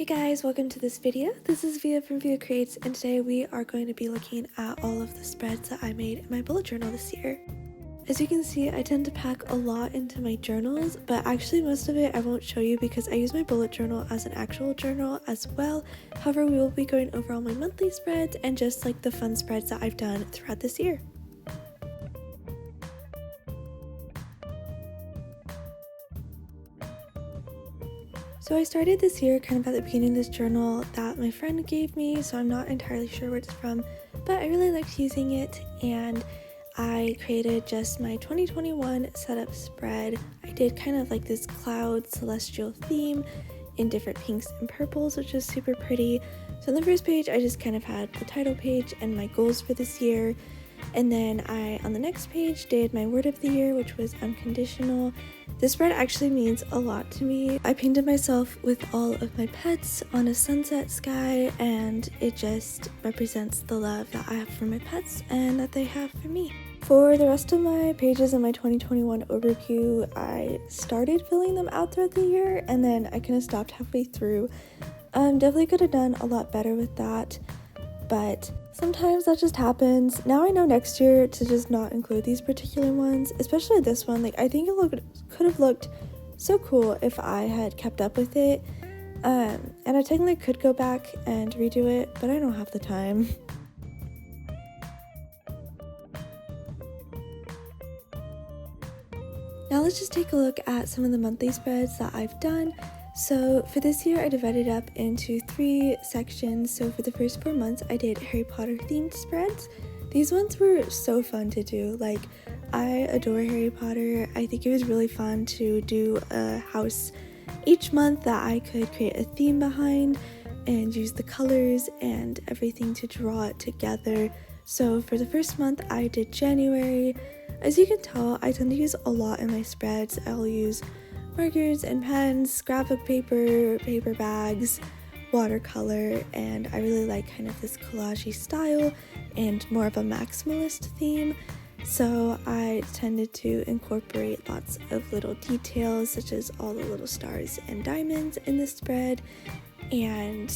Hey guys, welcome to this video. This is Via from Via Creates, and today we are going to be looking at all of the spreads that I made in my bullet journal this year. As you can see, I tend to pack a lot into my journals, but actually most of it I won't show you because I use my bullet journal as an actual journal as well. However, we will be going over all my monthly spreads and just like the fun spreads that I've done throughout this year. So I started this year kind of at the beginning of this journal that my friend gave me, so I'm not entirely sure where it's from, but I really liked using it, and I created just my 2021 setup spread. I did kind of like this cloud celestial theme in different pinks and purples, which is super pretty. So on the first page, I just kind of had the title page and my goals for this year. And then on the next page, did my word of the year, which was unconditional. This spread actually means a lot to me. I painted myself with all of my pets on a sunset sky, and it just represents the love that I have for my pets and that they have for me. For the rest of my pages in my 2021 overview, I started filling them out throughout the year, and then I kind of stopped halfway through. Definitely could have done a lot better with that, but sometimes that just happens. Now I know next year to just not include these particular ones, especially this one. Like, I think it could have looked so cool if I had kept up with it. And I technically could go back and redo it, but I don't have the time. Now let's just take a look at some of the monthly spreads that I've done. So for this year, I divided up into 3 sections. So for the first 4 months, I did Harry Potter themed spreads. These ones were so fun to do. Like, I adore Harry Potter. I think it was really fun to do a house each month that I could create a theme behind and use the colors and everything to draw it together. So for the first month, I did January. As you can tell, I tend to use a lot in my spreads. I'll use markers and pens, scrapbook paper, paper bags, watercolor, and I really like kind of this collage-y style and more of a maximalist theme. So I tended to incorporate lots of little details, such as all the little stars and diamonds in the spread, and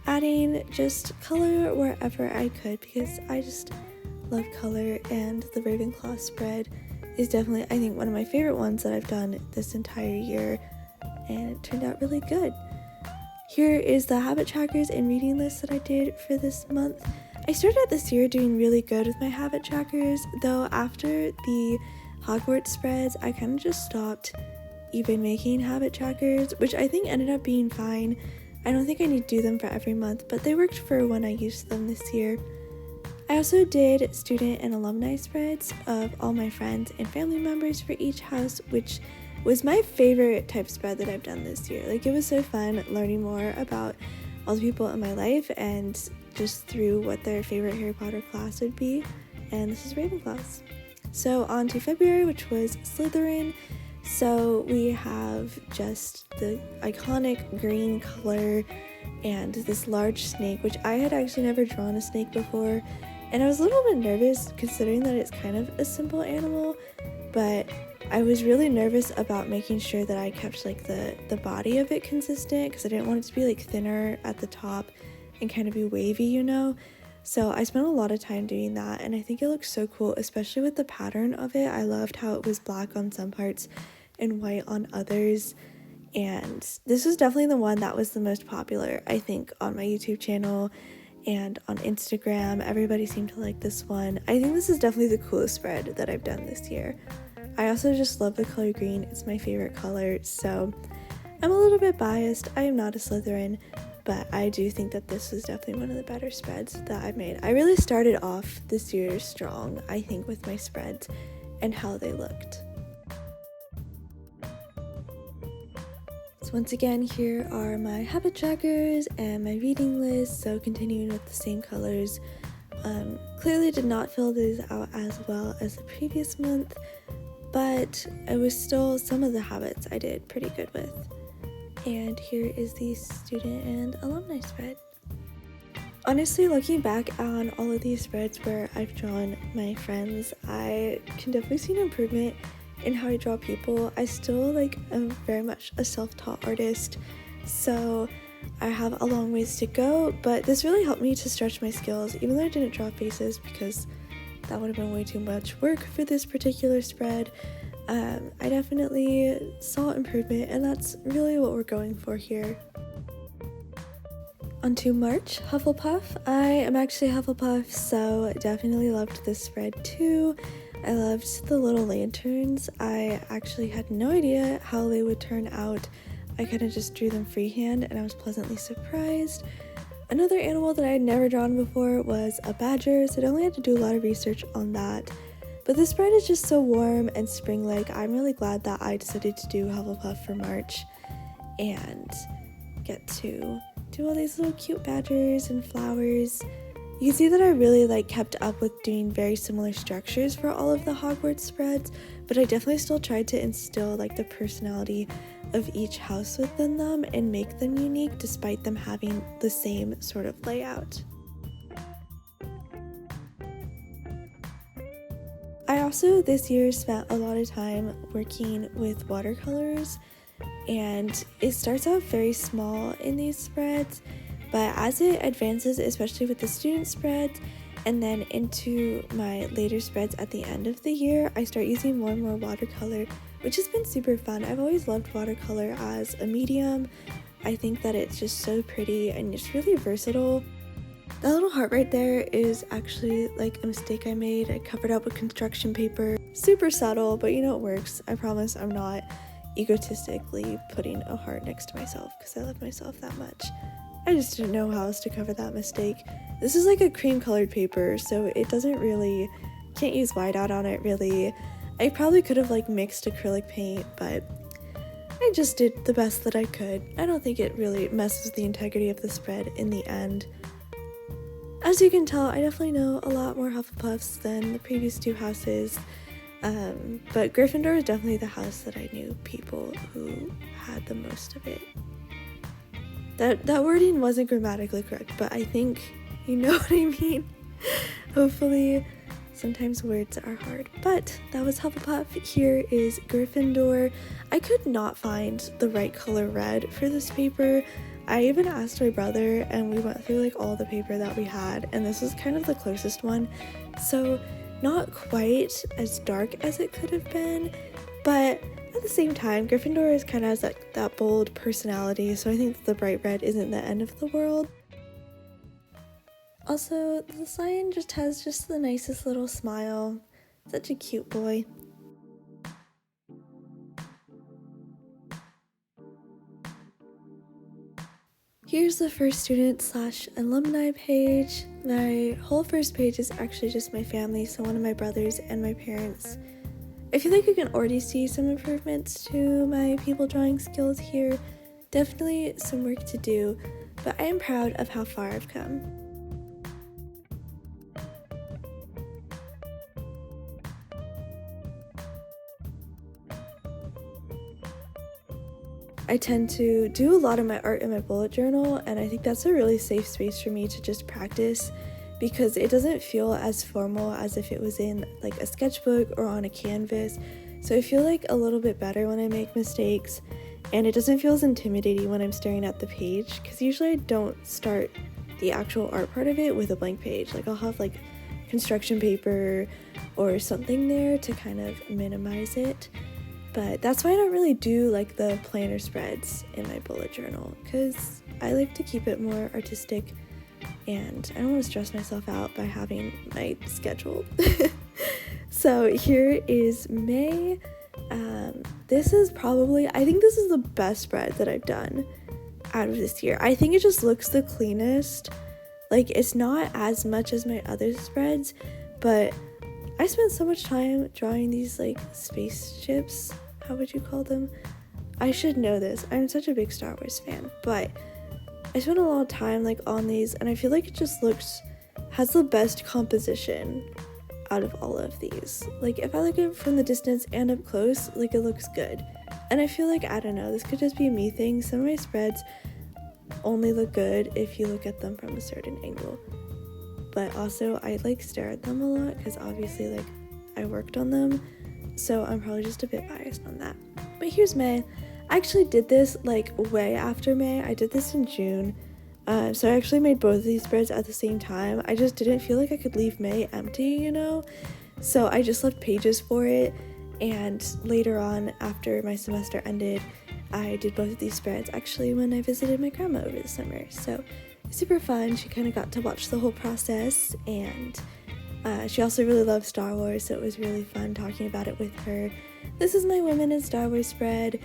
adding just color wherever I could because I just love color, and the Ravenclaw spread is definitely, I think, one of my favorite ones that I've done this entire year, and it turned out really good. Here is the habit trackers and reading list that I did for this month. I started out this year doing really good with my habit trackers, though after the Hogwarts spreads, I kind of just stopped even making habit trackers, which I think ended up being fine. I don't think I need to do them for every month, but they worked for when I used them this year. I also did student and alumni spreads of all my friends and family members for each house, which was my favorite type spread that I've done this year. Like, it was so fun learning more about all the people in my life and just through what their favorite Harry Potter class would be, and this is Ravenclaw's. So on to February, which was Slytherin. So we have just the iconic green color and this large snake, which I had actually never drawn a snake before. And I was a little bit nervous considering that it's kind of a simple animal, but I was really nervous about making sure that I kept like the body of it consistent because I didn't want it to be like thinner at the top and kind of be wavy, you know? So I spent a lot of time doing that, and I think it looks so cool, especially with the pattern of it. I loved how it was black on some parts and white on others. And this was definitely the one that was the most popular, I think, on my YouTube channel and on Instagram. Everybody seemed to like this one. I think this is definitely the coolest spread that I've done this year. I also just love the color green. It's my favorite color, so I'm a little bit biased. I am not a Slytherin, but I do think that this was definitely one of the better spreads that I've made. I really started off this year strong, I think, with my spreads and how they looked. Once again, here are my habit trackers and my reading list, so continuing with the same colors. Clearly did not fill these out as well as the previous month, but it was still some of the habits I did pretty good with. And here is the student and alumni spread. Honestly, looking back on all of these spreads where I've drawn my friends, I can definitely see an improvement in how I draw people. I still am very much a self-taught artist, so I have a long ways to go, but this really helped me to stretch my skills, even though I didn't draw faces because that would have been way too much work for this particular spread. I definitely saw improvement, and that's really what we're going for here. Onto March, Hufflepuff. I am actually Hufflepuff, so definitely loved this spread too. I loved the little lanterns. I actually had no idea how they would turn out. I kind of just drew them freehand, and I was pleasantly surprised. Another animal that I had never drawn before was a badger, so I only had to do a lot of research on that. But this spread is just so warm and spring-like. I'm really glad that I decided to do Hufflepuff for March and get to do all these little cute badgers and flowers. You can see that I really kept up with doing very similar structures for all of the Hogwarts spreads, but I definitely still tried to instill the personality of each house within them and make them unique despite them having the same sort of layout. I also this year spent a lot of time working with watercolors, and it starts out very small in these spreads, but as it advances, especially with the student spreads and then into my later spreads at the end of the year, I start using more and more watercolor, which has been super fun. I've always loved watercolor as a medium. I think that it's just so pretty and it's really versatile. That little heart right there is actually a mistake I made. I covered up with construction paper. Super subtle, but it works. I promise I'm not egotistically putting a heart next to myself because I love myself that much. I just didn't know how else to cover that mistake. This is a cream colored paper, so it doesn't really, can't use whiteout on it really. I probably could have mixed acrylic paint, but I just did the best that I could. I don't think it really messes with the integrity of the spread in the end. As you can tell, I definitely know a lot more Hufflepuffs than the previous two houses, but Gryffindor is definitely the house that I knew people who had the most of it. That wording wasn't grammatically correct, but I think you know what I mean. Hopefully, sometimes words are hard, but that was Hufflepuff. Here is Gryffindor. I could not find the right color red for this paper. I even asked my brother, and we went through all the paper that we had, and this was kind of the closest one. So not quite as dark as it could have been, but at the same time, Gryffindor is kind of has that bold personality, so I think the bright red isn't the end of the world. Also, the Scion just has the nicest little smile. Such a cute boy. Here's the first student / alumni page. My whole first page is actually just my family, so one of my brothers and my parents. I feel like you can already see some improvements to my people drawing skills here. Definitely some work to do, but I am proud of how far I've come. I tend to do a lot of my art in my bullet journal, and I think that's a really safe space for me to just practice because it doesn't feel as formal as if it was in a sketchbook or on a canvas. So I feel a little bit better when I make mistakes, and it doesn't feel as intimidating when I'm staring at the page because usually I don't start the actual art part of it with a blank page. I'll have construction paper or something there to kind of minimize it. But that's why I don't really do the planner spreads in my bullet journal, because I like to keep it more artistic and I don't want to stress myself out by having my schedule. So here is May. This is probably, I think this is the best spread that I've done out of this year. I think it just looks the cleanest. It's not as much as my other spreads, but I spent so much time drawing these spaceships. How would you call them? I should know this. I'm such a big Star Wars fan, but I spent a lot of time on these, and I feel it just has the best composition out of all of these. If I look at it from the distance and up close, it looks good. And I feel I don't know, this could just be a me thing. Some of my spreads only look good if you look at them from a certain angle. But also, I stare at them a lot because obviously I worked on them, so I'm probably just a bit biased on that. But here's May. I actually did this like way after May. I did this in June. So I actually made both of these spreads at the same time. I just didn't feel like I could leave May empty, you know? So I just left pages for it, and later on, after my semester ended, I did both of these spreads actually when I visited my grandma over the summer. So super fun. She kind of got to watch the whole process, and she also really loves Star Wars, so it was really fun talking about it with her. This is my Women in Star Wars spread.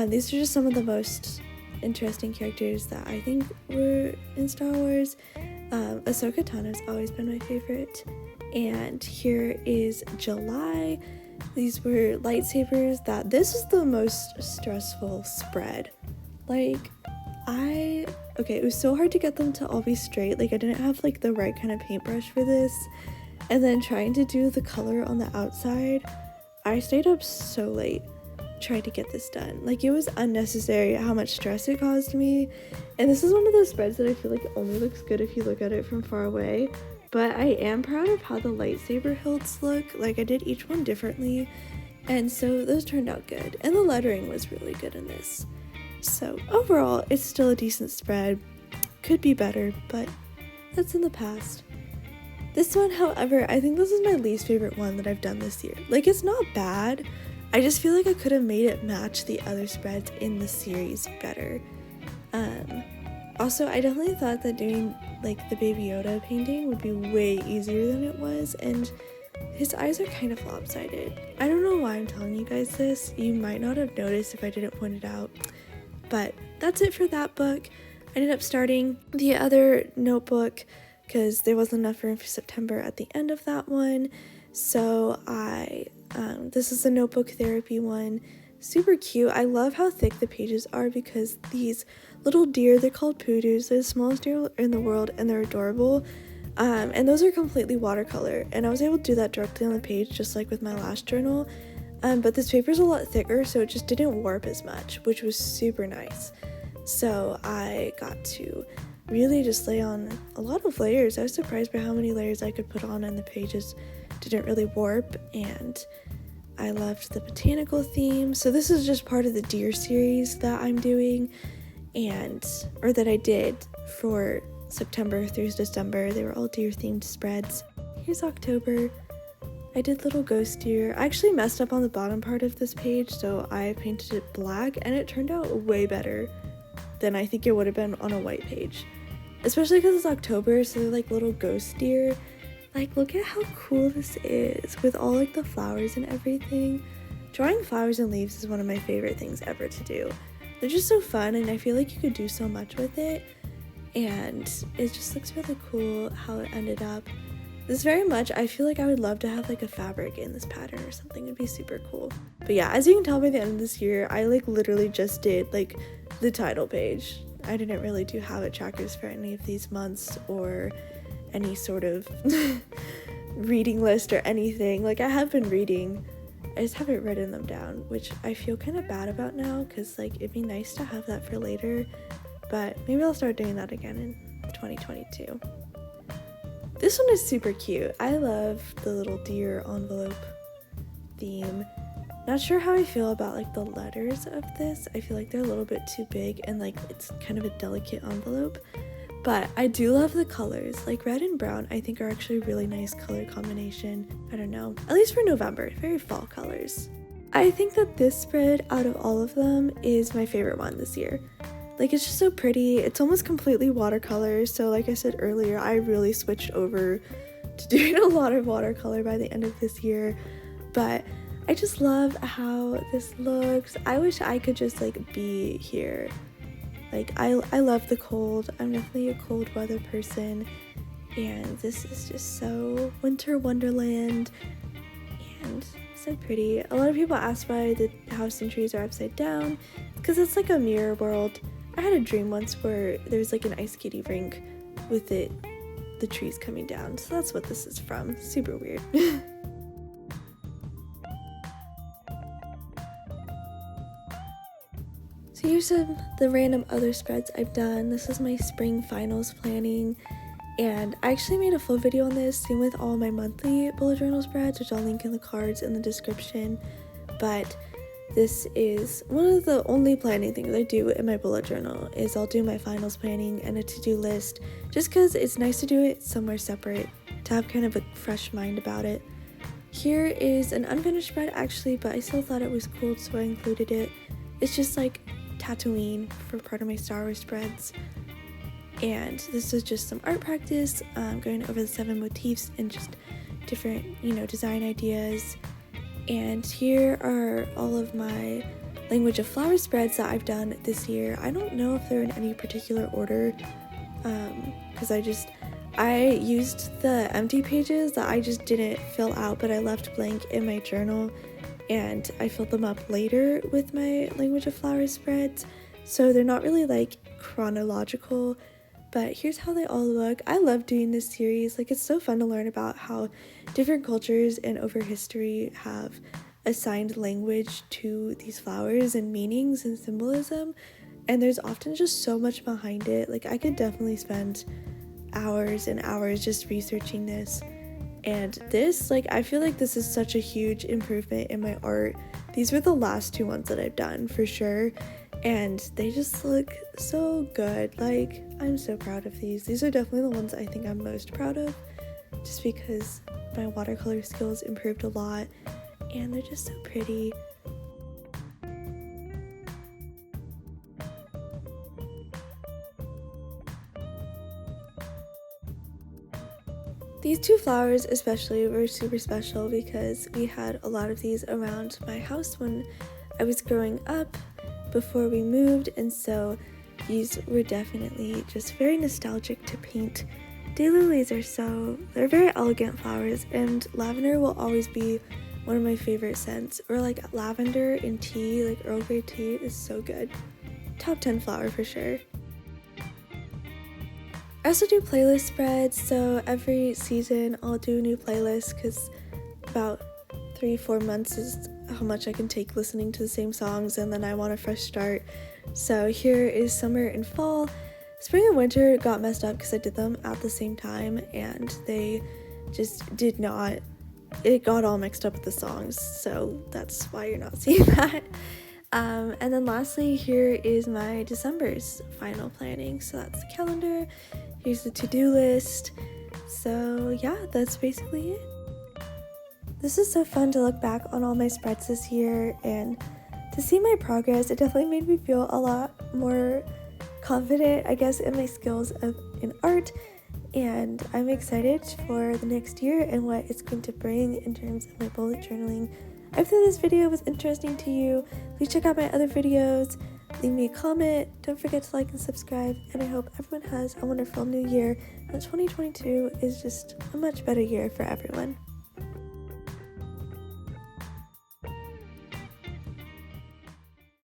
These are just some of the most interesting characters that I think were in Star Wars. Ahsoka Tano's always been my favorite. And here is July. These were lightsabers. This was the most stressful spread. Like, it was so hard to get them to all be straight. Like, I didn't have like the right kind of paintbrush for this. And then trying to do the color on the outside, I stayed up so late trying to get this done. Like, it was unnecessary how much stress it caused me. And this is one of those spreads that I feel like only looks good if you look at it from far away. But I am proud of how the lightsaber hilts look. Like, I did each one differently, and so those turned out good. And the lettering was really good in this. So overall, it's still a decent spread. Could be better, but that's in the past. This one, however, I think this is my least favorite one that I've done this year. Like, it's not bad. I just feel like I could have made it match the other spreads in the series better. Also, I definitely thought that doing like the Baby Yoda painting would be way easier than it was, and his eyes are kind of lopsided. I don't know why I'm telling you guys this. You might not have noticed if I didn't point it out. But that's it for that book. I ended up starting the other notebook because there wasn't enough room for September at the end of that one. So this is the notebook therapy one. Super cute. I love how thick the pages are because these little deer, they're called poodoos. They're the smallest deer in the world, and they're adorable. And those are completely watercolor, and I was able to do that directly on the page, just like with my last journal. But this paper's a lot thicker, so it just didn't warp as much, which was super nice. So I got to really just lay on a lot of layers. I was surprised by how many layers I could put on, and the pages didn't really warp. And I loved the botanical theme. So this is just part of the deer series that I'm doing, or that I did for September through December. They were all deer themed spreads. Here's October. I did little ghost deer. I actually messed up on the bottom part of this page, so I painted it black, and it turned out way better than I think it would have been on a white page. Especially because it's October, so they're like little ghost deer. Like, look at how cool this is with all like the flowers and everything. Drawing flowers and leaves is one of my favorite things ever to do. They're just so fun, and I feel like you could do so much with it, and it just looks really cool how it ended up. This very much, I feel like I would love to have like a fabric in this pattern or something. It'd be super cool. But yeah, as you can tell by the end of this year, I like literally just did like the title page. I didn't really do habit trackers for any of these months or any sort of reading list or anything. Like, I have been reading, I just haven't written them down, which I feel kind of bad about now, because like it'd be nice to have that for later, but maybe I'll start doing that again in 2022. This one is super cute. I love the little deer envelope theme. Not sure how I feel about like the letters of this. I feel like they're a little bit too big, and like it's kind of a delicate envelope. But I do love the colors. Like red and brown I think are actually a really nice color combination. I don't know. At least for November. Very fall colors. I think that this spread out of all of them is my favorite one this year. Like, it's just so pretty. It's almost completely watercolor. So like I said earlier, I really switched over to doing a lot of watercolor by the end of this year. But I just love how this looks. I wish I could just like be here. Like, I love the cold. I'm definitely a cold weather person. And this is just so winter wonderland. And so pretty. A lot of people ask why the house and trees are upside down. Because it's like a mirror world. I had a dream once where there was like an ice skating rink with the trees coming down. So that's what this is from. Super weird. So here's the random other spreads I've done. This is my spring finals planning. And I actually made a full video on this, same with all my monthly bullet journal spreads, which I'll link in the cards in the description. But This is one of the only planning things I do in my bullet journal is I'll do my finals planning and a to-do list just because it's nice to do it somewhere separate to have kind of a fresh mind about it. Here is an unfinished spread actually, but I still thought it was cool so I included it. It's just like Tatooine for part of my Star Wars spreads. And this is just some art practice, going over the 7 motifs and just different, design ideas. And here are all of my language of flower spreads that I've done this year. I don't know if they're in any particular order, because I used the empty pages that I just didn't fill out, but I left blank in my journal, and I filled them up later with my language of flower spreads, so they're not really like chronological, but here's how they all look. I love doing this series. Like, it's so fun to learn about how different cultures and over history have assigned language to these flowers and meanings and symbolism, and there's often just so much behind it. Like, I could definitely spend hours and hours just researching this. And this, I feel like this is such a huge improvement in my art. These were the last 2 ones that I've done for sure, and they just look so good. Like, I'm so proud of these. These are definitely the ones I think I'm most proud of, just because my watercolor skills improved a lot, and they're just so pretty. These 2 flowers especially were super special because we had a lot of these around my house when I was growing up before we moved, and so these were definitely just very nostalgic to paint. Daylilies they're very elegant flowers, and lavender will always be one of my favorite scents, or like lavender in tea, like Earl Grey tea is so good. Top 10 flower for sure. I also do playlist spreads, so every season I'll do a new playlist because about 3-4 months is how much I can take listening to the same songs, and then I want a fresh start. So here is summer and fall. Spring and winter got messed up because I did them at the same time, and they just did not, it got all mixed up with the songs, so that's why you're not seeing that. And then lastly, here is my December's final planning. So that's the calendar, here's the to-do list. So yeah, that's basically it. This is so fun to look back on all my spreads this year and to see my progress. It definitely made me feel a lot more confident, I guess, in my skills in art, and I'm excited for the next year and what it's going to bring in terms of my bullet journaling. I hope that this video was interesting to you. Please check out my other videos, leave me a comment, don't forget to like and subscribe, and I hope everyone has a wonderful new year and 2022 is just a much better year for everyone.